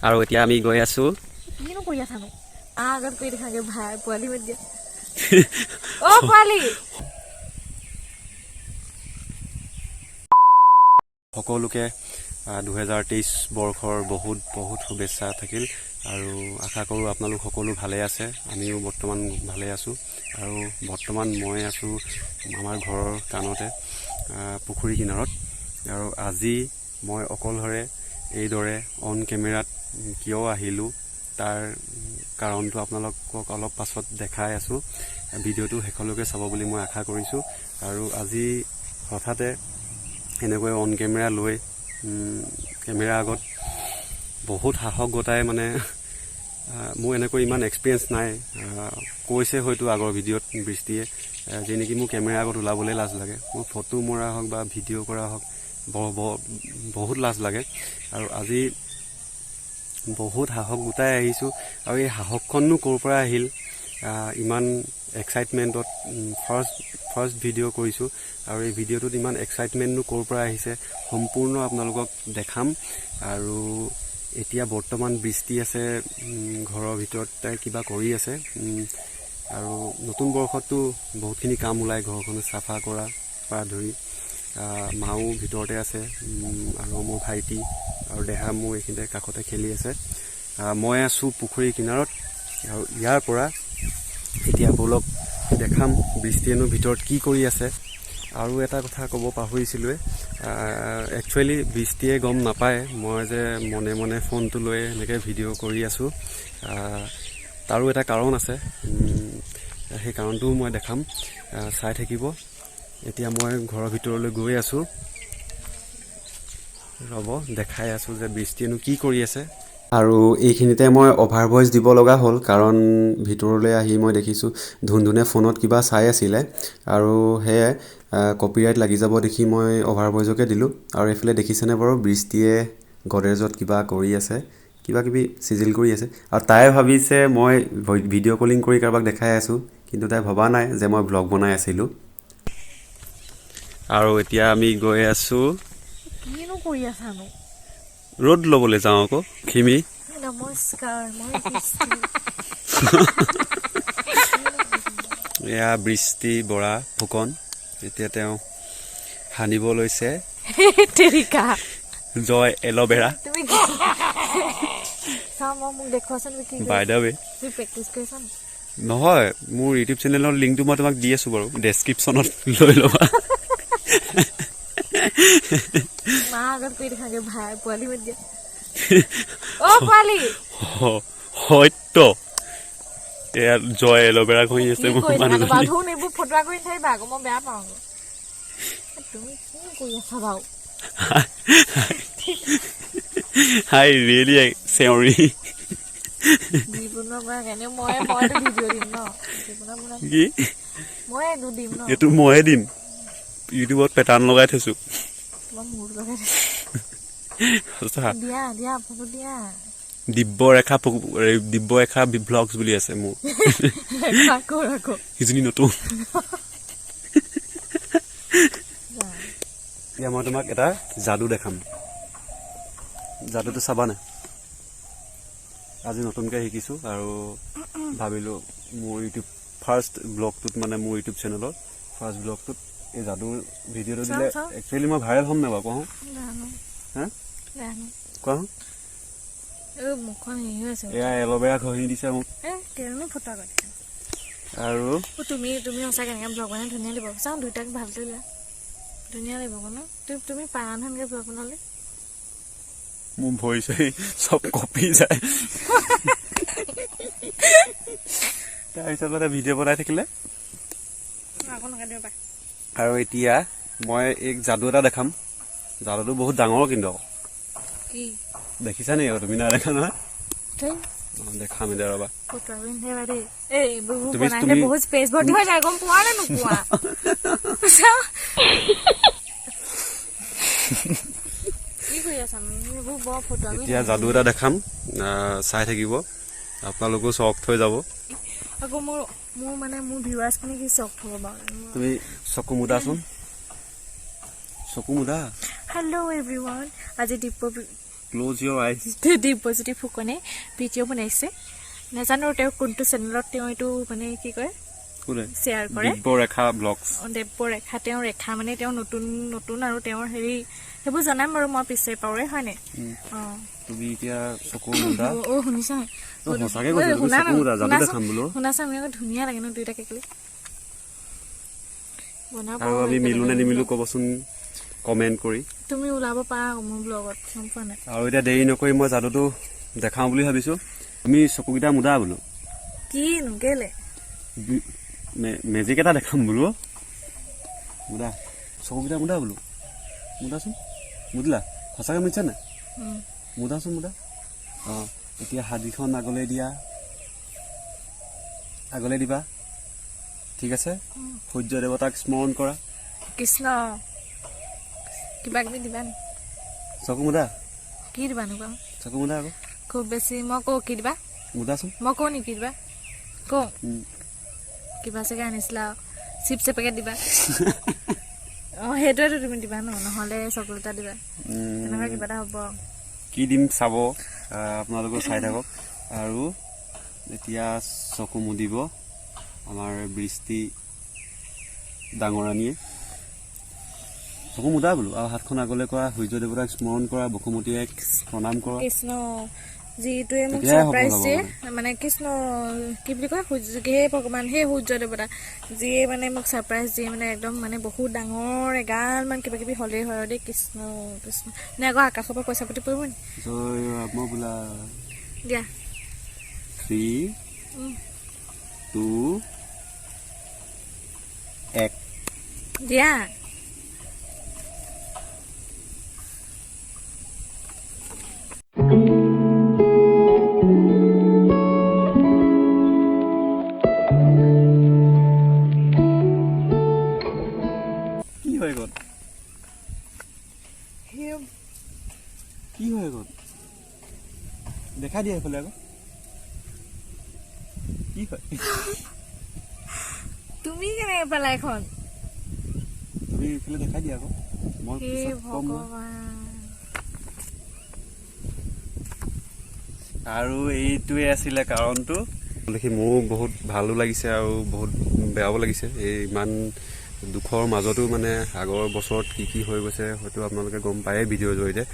আৰু এতিয়া আমি গৈ আছো সকলোকে 2023 বৰ্ষৰ বহুত বহুত শুভেচ্ছা থাকিল আৰু আশা কৰোঁ আপোনালোক সকলো ভালে আছে আমিও বৰ্তমান ভালে আছো আৰু বৰ্তমান মই আছো আমাৰ ঘৰৰ কাণতে পুখুৰী কিনাৰত আৰু আজি মই অকলহৰে এইদৰে অন কেমেৰাত কিয় আহিলোঁ তাৰ কাৰণটো আপোনালোকক অলপ পাছত দেখাই আছো ভিডিঅ'টো শেষলৈকে চাব বুলি মই আশা কৰিছোঁ আৰু আজি হঠাতে এনেকৈ অন কেমেৰা লৈ কেমেৰা আগত বহুত সাহস গোটাই মানে মোৰ এনেকৈ ইমান এক্সপিৰিয়েঞ্চ নাই কৈছে হয়তো আগৰ ভিডিঅ'ত বৃষ্টিয়ে যে নেকি মোৰ কেমেৰা আগত ওলাবলৈ লাজ লাগে মোৰ ফটো মৰা হওক বা ভিডিঅ' কৰা হওক বহুত লাজ লাগে আৰু আজি বহুত সাহস গোটাই আহিছোঁ আৰু এই সাহসখননো ক'ৰ পৰা আহিল ইমান এক্সাইটমেণ্টত ফাৰ্ষ্ট ভিডিঅ' কৰিছোঁ আৰু এই ভিডিঅ'টোত ইমান এক্সাইটমেণ্টনো ক'ৰ পৰা আহিছে সম্পূৰ্ণ আপোনালোকক দেখাম আৰু এতিয়া বৰ্তমান বৃষ্টি আছে ঘৰৰ ভিতৰত তাই কিবা কৰি আছে আৰু নতুন বৰ্ষততো বহুতখিনি কাম ওলাই ঘৰখন চাফা কৰা পৰা ধৰি মাও ভিতৰতে আছে আৰু মোৰ ভাইটি আৰু দেহা মোৰ এইখিনিতে কাষতে খেলি আছে মই আছোঁ পুখুৰী কিনাৰত আৰু ইয়াৰ পৰা এতিয়া বলক দেখাম বৃষ্টিয়েনো ভিতৰত কি কৰি আছে আৰু এটা কথা ক'ব পাহৰিছিলোঁৱে একচুৱেলি বৃষ্টিয়ে গম নাপায় মই যে মনে মনে ফোনটো লৈ এনেকৈ ভিডিঅ' কৰি আছোঁ তাৰো এটা কাৰণ আছে সেই কাৰণটোও মই দেখাম চাই থাকিব এতিয়া মই ঘৰৰ ভিতৰলৈ গৈ আছোঁ ৰ'ব দেখাই আছোঁ যে বৃষ্টিয়েনো কি কৰি আছে আৰু এইখিনিতে মই অভাৰ ভইচ দিব লগা হ'ল কাৰণ ভিতৰলৈ আহি মই দেখিছোঁ ধুনধুনে ফোনত কিবা চাই আছিলে আৰু সেয়ে কপিৰাইট লাগি যাব দেখি মই অভাৰ ভইচকে দিলোঁ আৰু এইফালে দেখিছেনে বাৰু বৃষ্টিয়ে গডৰেজত কিবা কৰি আছে কিবা কিবি চিজিল কৰি আছে আৰু তাই ভাবিছে মই ভিডিঅ' কলিং কৰি কাৰোবাক দেখাই আছোঁ কিন্তু তাই ভবা নাই যে মই ব্লগ বনাই আছিলোঁ আৰু এতিয়া আমি গৈ আছোঁ কিনো কৰি আছানো ৰ'দ ল'বলৈ যাওঁ আকৌ খিমি নমস্কাৰ মই এয়া বৃষ্টি বৰা ফুকন এতিয়া তেওঁ সানিব লৈছে তেৰিকা জয় এল'ভেৰা তুমি চাও মোক দেখুৱাচোন কি বাই দ্য ৱে তুমি প্ৰেক্টিছ কৰিছা নহয় মোৰ ইউটিউব চেনেলৰ লিংকটো মই তোমাক দি আছোঁ বাৰু ডেছক্ৰিপশ্যনত লৈ ল'বা মা আগত কৰি দেখাগে ভাই পোৱালি মাত দিয়া অ পোৱালি সত্য এয়া জয় এল'ভেৰা ঘঁহি আছে মোৰ মানুহজনী বাধুন এইবোৰ ফটোৱা কৰি থাকিবা আকৌ মই বেয়া পাওঁ তুমি কি কৰি আছা বাৰু হাই ৰিয়েলি চেউৰি জীৱনৰ পৰা কেনে মইতো ভিডিঅ' দিম ন কি মই দিম ন এইটো ময়ে দিম ইউটিউবত পেটাৰ্ণ লগাই থৈছোঁ মই মূৰ লগাই দিয়া দিয়া ফটো দিয়া দিব্যৰেখা ব্লগছ বুলি আছে মোৰ সিজনী নতুন এতিয়া মই তোমাক এটা যাদু দেখাম যাদুটো চাবানে আজি নতুনকৈ শিকিছোঁ আৰু ভাবিলোঁ মোৰ ইউটিউব ফাৰ্ষ্ট ব্লগটোত মানে মোৰ ইউটিউব চেনেলৰ ফাৰ্ষ্ট ব্লগটোত এই যাদুৰ ভিডিঅ'টো দিলে একচুৱেলি মই ভাইৰেল হ'ম নে বাৰু কোৱা হা কোৱা এয়া এল'ভেৰা ঘঁহি দিছে মোক আৰু তুমি সঁচাকৈ এনেকৈ ব্লগ বনাই ধুনীয়া লাগিব চাওঁ দুইটাক ভালকৈ দিয়া ধুনীয়া লাগিব ন তুমি পাৰা নহয় এনেকৈ ব্লগ বনালে মোৰ ভৰি চৰি চব কপি যায় তাৰপিছত মানে ভিডিঅ' বনাই থাকিলে আৰু এতিয়া মই এক যাদু এটা দেখাম যাদুটো বহুত ডাঙৰ কিন্তু দেখিছা নেকি তুমি নাই দেখা নহয় দেখাম এতিয়া ৰবা এতিয়া যাদু এটা দেখাম চাই থাকিব আপোনালোকো চখ হৈ যাব আকৌ মোৰ মানে মোৰ ভিউৱাৰ্ছখিনি কি চখ হ'ব বাৰু তুমি চকু মুদাচোন চকু মুদা হেল্ল' এভৰিৱান আজি ক্লোজ ইয়ৰ আইজ দিব্যজ্যোতি ফুকনে ভিডিঅ' বনাইছে নাজানো তেওঁ কোনটো চেনেলত তেওঁ এইটো মানে কি কয় শ্বেয়াৰ কৰে দিব্যৰেখা ব্লগছ দেৱৰেখা তেওঁৰ ৰেখা মানে তেওঁ নতুন নতুন আৰু তেওঁৰ হেৰি সেইবোৰ জনাম বাৰু মই পিছে পাওঁৰে হয়নে তুমি এতিয়া চকু মুদা শুনিছা সঁচাকে কৈছো চকু মুদা যাবতে খাম বোলো শুনাছা আমি আকৌ ধুনীয়া লাগে ন দুইটাকে কেলি আৰু আমি মিলো নে নিমিলো ক'বচোন কমেণ্ট কৰি তুমি ওলাব পাৰা মোৰ ব্লগত গম পোৱা নাই আৰু এতিয়া দেৰি নকৰি মই যাদুটো দেখাওঁ বুলি ভাবিছো তুমি চকুকেইটা মুদা বোলো কিনো কেলে মেজিক এটা দেখাম বোলো মুদা চকুকেইটা মুদা বোলো মুদাচোন মুদিলা সঁচাকে মিছা নাই মুদাচোন মুদা অঁ এতিয়া হাতকেইখন আগলৈ দিবা ঠিক আছে সূৰ্য দেৱতাক স্মৰণ কৰা কৃষ্ণ কিবা কিবি দিবা নি চকু মুদা কি দিবা নো চকু মুদা আকৌ খুব বেছি মই কওঁ কি দিবা মুদাচোন মই কওঁ নি কি দিবা কওঁ কিবা চাগে আনিছিলা চিপছ এপেকেট দিবা অঁ সেইটোৱেতো তুমি দিবা ন নহ'লে চকলেট এটা দিবা তেনেকুৱা কিবা এটা হ'ব কি দিম চাব আপোনালোকে চাই থাকক আৰু এতিয়া চকু মুদিব আমাৰ বৃষ্টি ডাঙৰাণীয়ে চকু মুদা বোলো আৰু হাতখন আগলৈ কৰা সূৰ্য দেৱতাক স্মৰণ কৰা বসুমতীক প্ৰণাম কৰা কৃষ্ণ যিটোৱে মোক ছাৰপ্ৰাইজ দিয়ে মানে কৃষ্ণ কি বুলি কয় হে ভগৱান হে সূৰ্য দেৱতা যিয়ে মানে মোক ছাৰপ্ৰাইজ দিয়ে মানে একদম মানে বহুত ডাঙৰ এগালমান কিবা কিবি হ'লেই হয় দেই কৃষ্ণ কৃষ্ণ নে আকৌ আকাশৰ পৰা পইচা পাতি পৰিব নি জয় ৰাম বোলা দিয়া 3 2 1 দিয়া কি হৈ গ'ল দেখা দিয়া এইফালে আকৌ কি হয় তুমি কেনেকে পালা এখন তুমি এইফালে দেখাই দিয়া আকৌ মই হে ভগৱান আৰু এইটোৱে আছিলে কাৰণটো দেখি মোৰো বহুত ভালো লাগিছে আৰু বহুত বেয়াও লাগিছে এই ইমান দুখৰ মাজতো মানে আগৰ বছৰত কি কি হৈ গৈছে হয়তো আপোনালোকে গম পায়ে ভিডিঅ'ৰ জৰিয়তে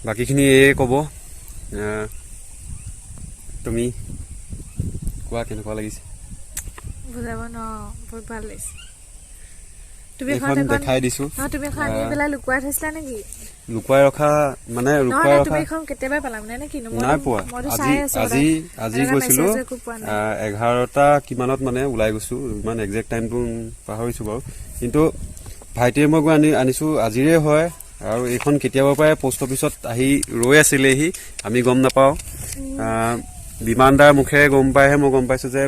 বাকীখিনি এয়ে ক'ব তুমি কোৱা কেনেকুৱা লাগিছে বুজাব ন বহুত ভাল লাগিছে তুমি এখন দেখাই দিছো তুমি এখন আনি পেলাই লুকুৱাই থৈছিলা নেকি লুকুৱাই ৰখা মানে লুকুৱাই ৰখা তুমি এখন কেতিয়াবা পেলাম নে কিনো নাই পোৱা আজি গৈছিলো 11টা কিমানত মানে ওলাই গৈছো ইমান একজেক্ট টাইমটো পাহৰিছো বাৰু কিন্তু ভাইটিয়ে মই গৈ আনিছো আজিৰে হয় আৰু এইখন কেতিয়াবা পৰাই পোষ্ট অফিচত আহি ৰৈ আছিলেহি আমি গম নাপাওঁ বিমানদাৰ মুখেৰে গম পাইহে মই গম পাইছো যে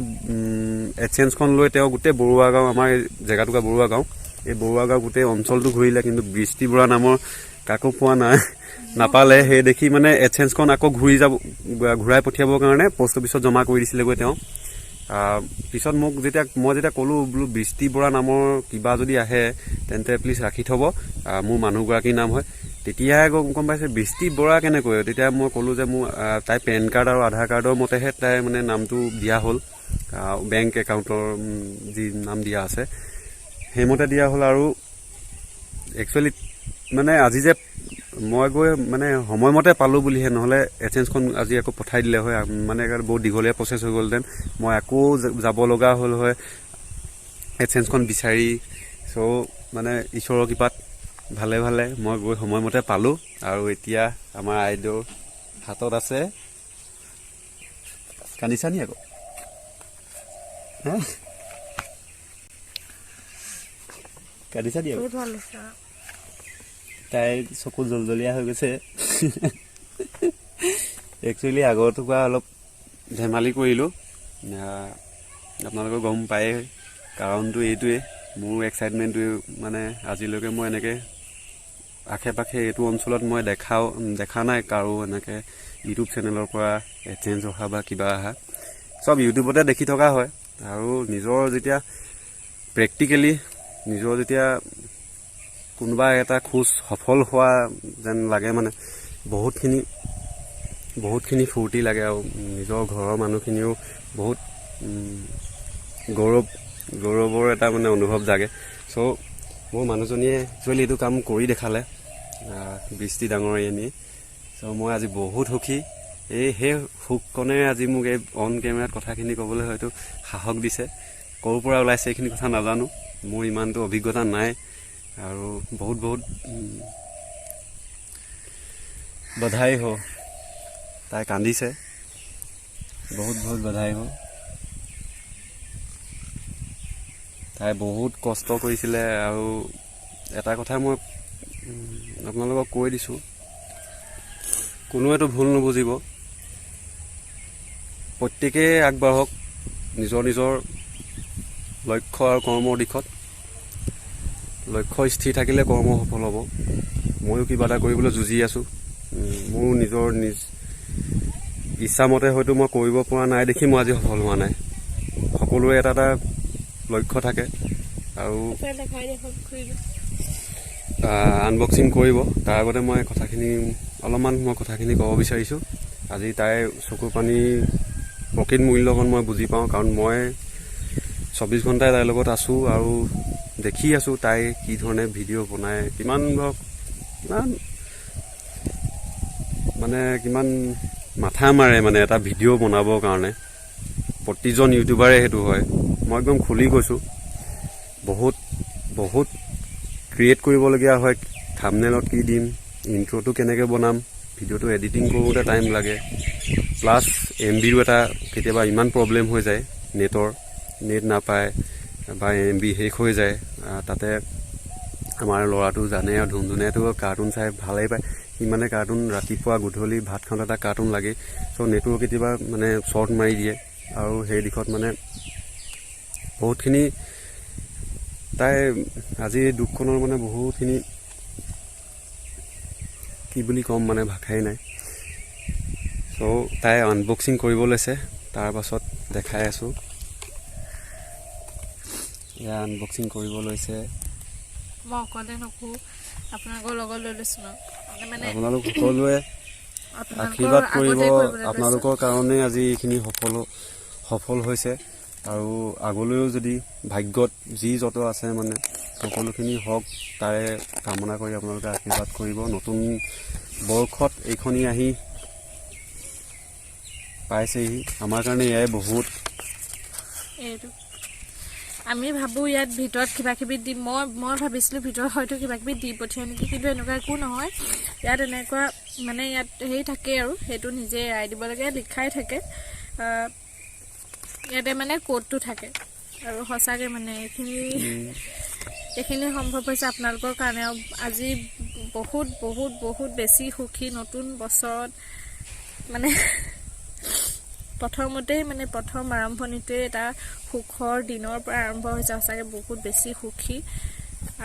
এক্সচেঞ্জখন লৈ তেওঁ গোটেই বৰুৱা গাঁও আমাৰ জেগাটুকুৰা বৰুৱা গাঁও এই বৰুৱা গাঁও গোটেই অঞ্চলটো ঘূৰিলে কিন্তু বৃষ্টি বৰা নামৰ কাকো পোৱা নাপালে সেই দেখি মানে এক্সচেঞ্জখন আকৌ ঘূৰাই পঠিয়াবৰ কাৰণে পোষ্ট অফিচত জমা কৰি দিছিলেগৈ তেওঁ পিছত মই যেতিয়া ক'লো বোলো বৃষ্টি বৰা নামৰ কিবা যদি আহে তেন্তে প্লিজ ৰাখি থ'ব মোৰ মানুহগৰাকীৰ নাম হয় তেতিয়াহে গম পাইছে বৃষ্টি বৰা কেনেকৈ তেতিয়া মই ক'লো যে মোৰ তাই পেন কাৰ্ড আৰু আধাৰ কাৰ্ডৰ মতেহে তাই মানে নামটো দিয়া হ'ল বেংক একাউণ্টৰ যি নাম দিয়া আছে সেইমতে দিয়া হ'ল আৰু একচুৱেলি মানে আজি যে মই গৈ মানে সময়মতে পালোঁ বুলিহে নহ'লে এক্সচেঞ্জখন আজি আকৌ পঠাই দিলে হয় মানে বহুত দীঘলীয়া প্ৰচেছ হৈ গ'লহেঁতেন মই আকৌ যাব লগা হ'ল হয় এক্সচেঞ্জখন বিচাৰি চ' মানে ঈশ্বৰৰ কৃপাত ভালে ভালে মই গৈ সময়মতে পালোঁ আৰু এতিয়া আমাৰ আইদেউৰ হাতত আছে কান্দিছা নি আকৌ কান্দিছা নি আকৌ তাই চকু জলজলীয়া হৈ গৈছে একচুৱেলি আগৰটোৰ পৰা অলপ ধেমালি কৰিলোঁ আপোনালোকে গম পায়েই কাৰণটো এইটোৱে মোৰ এক্সাইটমেণ্টটোৱে মানে আজিলৈকে মই এনেকৈ আশে পাশে এইটো অঞ্চলত মই দেখা নাই কাৰো এনেকৈ ইউটিউব চেনেলৰ পৰা এক্সচেঞ্জ অহা বা কিবা অহা চব ইউটিউবতে দেখি থকা হয় আৰু নিজৰ যেতিয়া প্ৰেক্টিকেলি নিজৰ যেতিয়া কোনোবা এটা খোজ সফল হোৱা যেন লাগে মানে বহুতখিনি ফূৰ্তি লাগে আৰু নিজৰ ঘৰৰ মানুহখিনিও বহুত গৌৰৱৰ এটা মানে অনুভৱ জাগে। চ' মোৰ মানুহজনীয়ে একচুৱেলি এইটো কাম কৰি দেখালে বৃষ্টি ডাঙৰীয়ানী। চ' মই আজি বহুত সুখী। সেই সুখকণেৰে আজি মোক এই অন কেমেৰাত কথাখিনি ক'বলৈ হয়তো সাহস দিছে। ক'ৰ পৰা ওলাইছে এইখিনি কথা নাজানো, মোৰ ইমানটো অভিজ্ঞতা নাই। আৰু বহুত বধাই হ, তাই কান্দিছে, বহুত বধাই হ। তাই বহুত কষ্ট কৰিছিলে। আৰু এটা কথা মই আপোনালোকক কৈ দিছোঁ, কোনোৱেতো ভুল নুবুজিব। প্ৰত্যেকেই আগবাঢ়ক নিজৰ লক্ষ্য আৰু কৰ্মৰ দিশত। লক্ষ্য স্থিৰ থাকিলে কৰ্ম সফল হ'ব। ময়ো কিবা এটা কৰিবলৈ যুঁজি আছোঁ। মোৰ নিজ ইচ্ছামতে হয়তো মই কৰিব পৰা নাই দেখি মই আজি সফল হোৱা নাই। সকলোৰে এটা লক্ষ্য থাকে। আৰু আনবক্সিং কৰিব, তাৰ আগতে মই কথাখিনি ক'ব বিচাৰিছোঁ। আজি তাইৰ চকুৰ পানীৰ প্ৰকৃত মূল্যকণ মই বুজি পাওঁ, কাৰণ মই 24 ঘণ্টাই তাইৰ লগত আছোঁ আৰু দেখি আছোঁ তাই কি ধৰণে ভিডিঅ' বনায়, কিমান মাথা মাৰে মানে এটা ভিডিঅ' বনাবৰ কাৰণে। প্ৰতিজন ইউটিউবাৰে সেইটো হয়, মই একদম খুলি কৈছোঁ। বহুত ক্ৰিয়েট কৰিবলগীয়া হয়, থাম্বনেইলত কি দিম, ইণ্ট্ৰ'টো কেনেকৈ বনাম, ভিডিঅ'টো এডিটিং কৰোঁতে টাইম লাগে। প্লাছ MBৰো এটা কেতিয়াবা ইমান প্ৰব্লেম হৈ যায়, নেট নাপায় বা MB শেষ হৈ যায়। তাতে আমাৰ ল'ৰাটো জানে আৰু ধুনধুনীয়াটো কাৰ্টুন চাই ভালেই পায়। সি মানে কাৰ্টুন ৰাতিপুৱা গধূলি ভাত খাওঁতে এটা কাৰ্টুন লাগে। চ' নেটো কেতিয়াবা মানে শ্বৰ্ট মাৰি দিয়ে। আৰু সেই দিশত মানে বহুতখিনি তাই আজি দুখখনৰ মানে বহুতখিনি কি বুলি ক'ম মানে ভাষাই নাই। চ' তাই আনবক্সিং কৰিব লৈছে, তাৰ পাছত দেখাই আছোঁ। এয়া আনবক্সিং কৰিব লৈছে। মই অকলে নকৰোঁ, আপোনালোকৰ লগত লৈ লৈছোঁ। আপোনালোক সকলোৱে আশীৰ্বাদ কৰিব। আপোনালোকৰ কাৰণে আজি এইখিনি সফল হৈছে। আৰু আগলৈও যদি ভাগ্যত য'ত আছে মানে সকলোখিনি হওক, তাৰে কামনা কৰি আপোনালোকে আশীৰ্বাদ কৰিব। নতুন বৰ্ষত এইখনি আহি পাইছেহি, আমাৰ কাৰণে এয়াই বহুত। আমি ভাবোঁ ইয়াত ভিতৰত কিবাকিবি দি, মই ভাবিছিলোঁ ভিতৰত হয়তো কিবাকিবি দি পঠিয়াই নেকি, কিন্তু এনেকুৱা একো নহয়। ইয়াত এনেকুৱা মানে ইয়াত হেৰি থাকে আৰু সেইটো নিজে এৰাই দিব লাগে, লিখাই থাকে। ইয়াতে মানে ক'ডটো থাকে। আৰু সঁচাকৈ মানে এইখিনি সম্ভৱ হৈছে আপোনালোকৰ কাৰণে। আজি বহুত বেছি সুখী। নতুন বছৰত মানে প্ৰথম আৰম্ভণিটোৱে এটা সুখৰ দিনৰ পৰা আৰম্ভ হৈছে। সঁচাকৈ বহুত বেছি সুখী।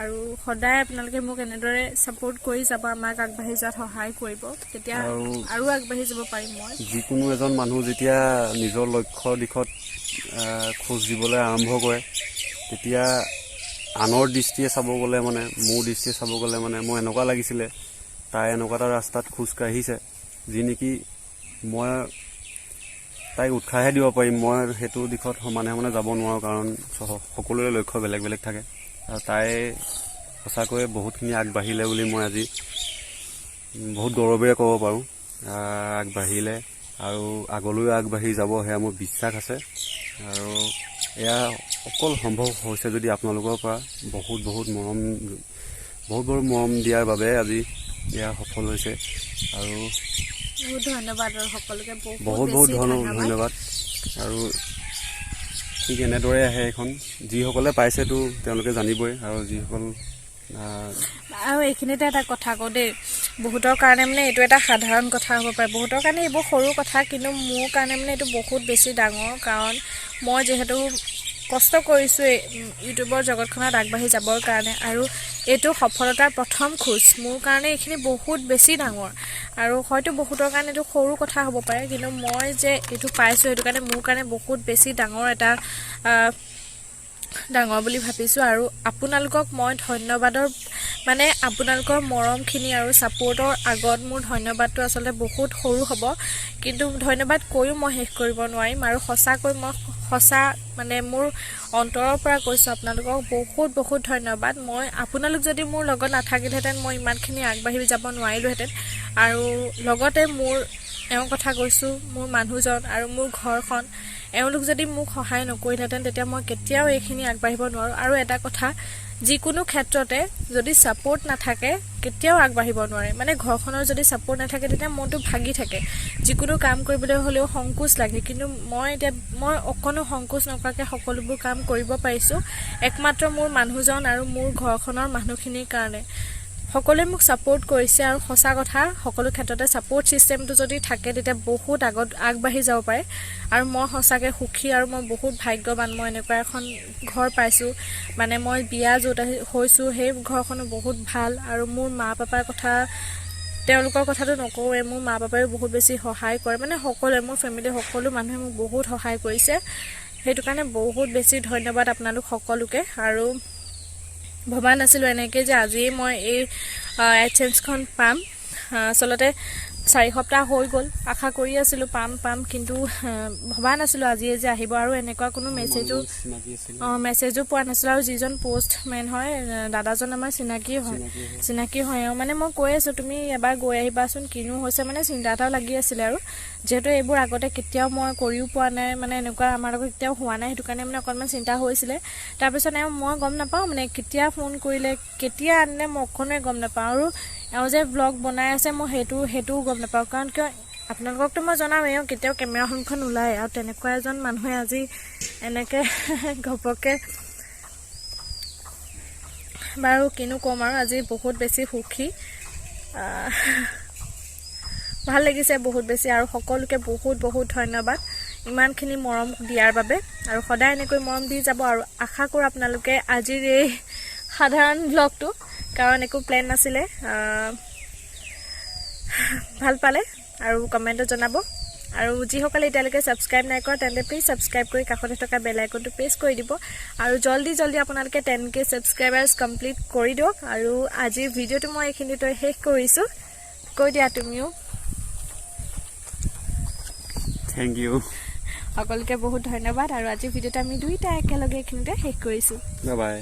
আৰু সদায় আপোনালোকে মোক এনেদৰে ছাপোৰ্ট কৰি যাব, আমাক আগবাঢ়ি যোৱাত সহায় কৰিব, তেতিয়া আৰু আগবাঢ়ি যাব পাৰিম। মই যিকোনো এজন মানুহ যেতিয়া নিজৰ লক্ষ্যৰ দিশত খোজ দিবলৈ আৰম্ভ কৰে, তেতিয়া আনৰ দৃষ্টিয়ে চাব গ'লে মানে, মোৰ দৃষ্টিয়ে চাব গ'লে মানে মোৰ এনেকুৱা লাগিছিলে তাই এনেকুৱা এটা ৰাস্তাত খোজ কাঢ়িছে যি নেকি মই তাইক উৎসাহে দিব পাৰিম। মই সেইটো দিশত সমানে যাব নোৱাৰোঁ, কাৰণ সকলোৰে লক্ষ্য বেলেগ বেলেগ থাকে। আৰু তাই সঁচাকৈয়ে বহুতখিনি আগবাঢ়িলে বুলি মই আজি বহুত গৌৰৱেৰে ক'ব পাৰোঁ। আগবাঢ়িলে আৰু আগলৈও আগবাঢ়ি যাব, সেয়া মোৰ বিশ্বাস আছে। আৰু এয়া অকল সম্ভৱ হৈছে যদি আপোনালোকৰ পৰা বহুত মৰম দিয়াৰ বাবে আজি এয়া সফল হৈছে। আৰু বহুত ধন্যবাদ আৰু সকলোকে বহুত ধন্যবাদ। আৰু ঠিক এনেদৰে আহে এখন, যিসকলে পাইছেতো তেওঁলোকে জানিবই। আৰু আৰু এইখিনিতে এটা কথা কওঁ দেই, বহুতৰ কাৰণে মানে এইটো এটা সাধাৰণ কথা হ'ব পাৰে, বহুতৰ কাৰণে এইবোৰ সৰু কথা, কিন্তু মোৰ কাৰণে মানে এইটো বহুত বেছি ডাঙৰ। কাৰণ মই যিহেতু কষ্ট কৰিছোঁ ইউটিউবৰ জগতখনত আগবাঢ়ি যাবৰ কাৰণে, আৰু এইটো সফলতাৰ প্ৰথম খোজ। মোৰ কাৰণে এইখিনি বহুত বেছি ডাঙৰ। আৰু হয়তো বহুতৰ কাৰণে এইটো সৰু কথা হ'ব পাৰে, কিন্তু মই যে এইটো পাইছোঁ সেইটো কাৰণে মোৰ কাৰণে বহুত বেছি ডাঙৰ এটা ডাঙৰ বুলি ভাবিছোঁ আৰু আপোনালোকক মই ধন্যবাদৰ মানে আপোনালোকৰ মৰমখিনি আৰু ছাপোৰ্টৰ আগত মোৰ ধন্যবাদটো আচলতে বহুত সৰু হ'ব, কিন্তু ধন্যবাদ কৈও মই শেষ কৰিব নোৱাৰিম। আৰু সঁচাকৈ মই মানে মোৰ অন্তৰৰ পৰা কৈছোঁ আপোনালোকক বহুত বহুত ধন্যবাদ। মই আপোনালোক যদি মোৰ লগত নাথাকিলহেঁতেন মই ইমানখিনি আগবাঢ়ি যাব নোৱাৰিলোহেঁতেন। আৰু লগতে মোৰ এওঁৰ কথা কৈছোঁ, মোৰ মানুহজন আৰু মোৰ ঘৰখন, এওঁলোক যদি মোক সহায় নকৰিলেহেঁতেন তেতিয়া মই কেতিয়াও এইখিনি আগবাঢ়িব নোৱাৰোঁ। আৰু এটা কথা, যিকোনো ক্ষেত্ৰতে যদি ছাপোৰ্ট নাথাকে কেতিয়াও আগবাঢ়িব নোৱাৰে। মানে ঘৰখনৰ যদি ছাপোৰ্ট নাথাকে তেতিয়া মনটো ভাগি থাকে, যিকোনো কাম কৰিবলৈ হ'লেও সংকোচ লাগে। কিন্তু মই অকণো সংকোচ নকৰাকৈ সকলোবোৰ কাম কৰিব পাৰিছোঁ একমাত্ৰ মোৰ মানুহজন আৰু মোৰ ঘৰখনৰ মানুহখিনিৰ কাৰণে। সকলোৱে মোক ছাপোৰ্ট কৰিছে আৰু সঁচা কথা, সকলো ক্ষেত্ৰতে ছাপোৰ্ট ছিষ্টেমটো যদি থাকে তেতিয়া বহুত আগবাঢ়ি যাব পাৰে। আৰু মই সঁচাকৈ সুখী আৰু মই বহুত ভাগ্যৱান, মই এনেকুৱা এখন ঘৰ পাইছোঁ। মানে মই বিয়া য'ত হৈছোঁ সেই ঘৰখনো বহুত ভাল। আৰু মোৰ মা পাপাৰ কথা, তেওঁলোকৰ কথাটো নকওঁৱে, মোৰ মা পাপায়ো বহুত বেছি সহায় কৰে। মানে সকলোৱে, মোৰ ফেমিলিৰ সকলো মানুহে মোক বহুত সহায় কৰিছে, সেইটো কাৰণে বহুত বেছি ধন্যবাদ আপোনালোক সকলোকে। আৰু ভবা নাছিলোঁ এনেকৈ যে আজিয়ে মই এই এডচেঞ্চখন পাম। আচলতে 4 সপ্তাহ হৈ গ'ল, আশা কৰি আছিলোঁ পাম, কিন্তু ভবা নাছিলোঁ আজিয়ে যে আহিব। আৰু এনেকুৱা কোনো মেছেজো পোৱা নাছিলোঁ। আৰু যিজন পষ্টমেন হয় দাদাজন আমাৰ চিনাকি হয়। মানে মই কৈ আছোঁ তুমি এবাৰ গৈ আহিবাচোন, কিনো হৈছে, মানে চিন্তা এটাও লাগি আছিলে। আৰু যিহেতু এইবোৰ আগতে কেতিয়াও মই কৰিও পোৱা নাই, মানে এনেকুৱা আমাৰ লগত কেতিয়াও হোৱা নাই, সেইটো কাৰণে মানে অকণমান চিন্তা হৈছিলে। তাৰপিছত মই গম নাপাওঁ মানে কেতিয়া ফোন কৰিলে, কেতিয়া আনিলে, মই অকণোৱে গম নাপাওঁ। আৰু এওঁ যে ব্লগ বনাই আছে মই সেইটোও গম নাপাওঁ। কাৰণ কিয়, আপোনালোককতো মই জনাওঁ এওঁ কেতিয়াও কেমেৰা সন্মুখত নোলায়। আৰু তেনেকুৱা এজন মানুহে আজি এনেকৈ ঘপককৈ, বাৰু কিনো ক'ম আৰু আজি বহুত বেছি সুখী, ভাল লাগিছে বহুত বেছি। আৰু সকলোকে বহুত বহুত ধন্যবাদ ইমানখিনি মৰম দিয়াৰ বাবে, আৰু সদায় এনেকৈ মৰম দি যাব। আৰু আশা কৰোঁ আপোনালোকে আজিৰ এই সাধাৰণ ব্লগটো, কাৰণ একো প্লেন নাছিলে, ভাল পালে আৰু কমেণ্টত জনাব। আৰু যিসকলে এতিয়ালৈকে ছাবস্ক্ৰাইব নাই কৰা তেন্তে প্লিজ ছাবস্ক্ৰাইব কৰি কাষতে থকা বেল আইকনটো প্ৰেছ কৰি দিব। আৰু জল্দি আপোনালোকে 10K ছাবস্ক্ৰাইবাৰ্ছ কমপ্লিট কৰি দিয়ক। আৰু আজিৰ ভিডিঅ'টো মই এইখিনিতে শেষ কৰিছোঁ। কৈ দিয়া তুমিও। থেংক ইউ, সকলোকে বহুত ধন্যবাদ। আৰু আজিৰ ভিডিঅ'টো আমি দুইটা একেলগে এইখিনিতে শেষ কৰিছোঁ। Bye bye.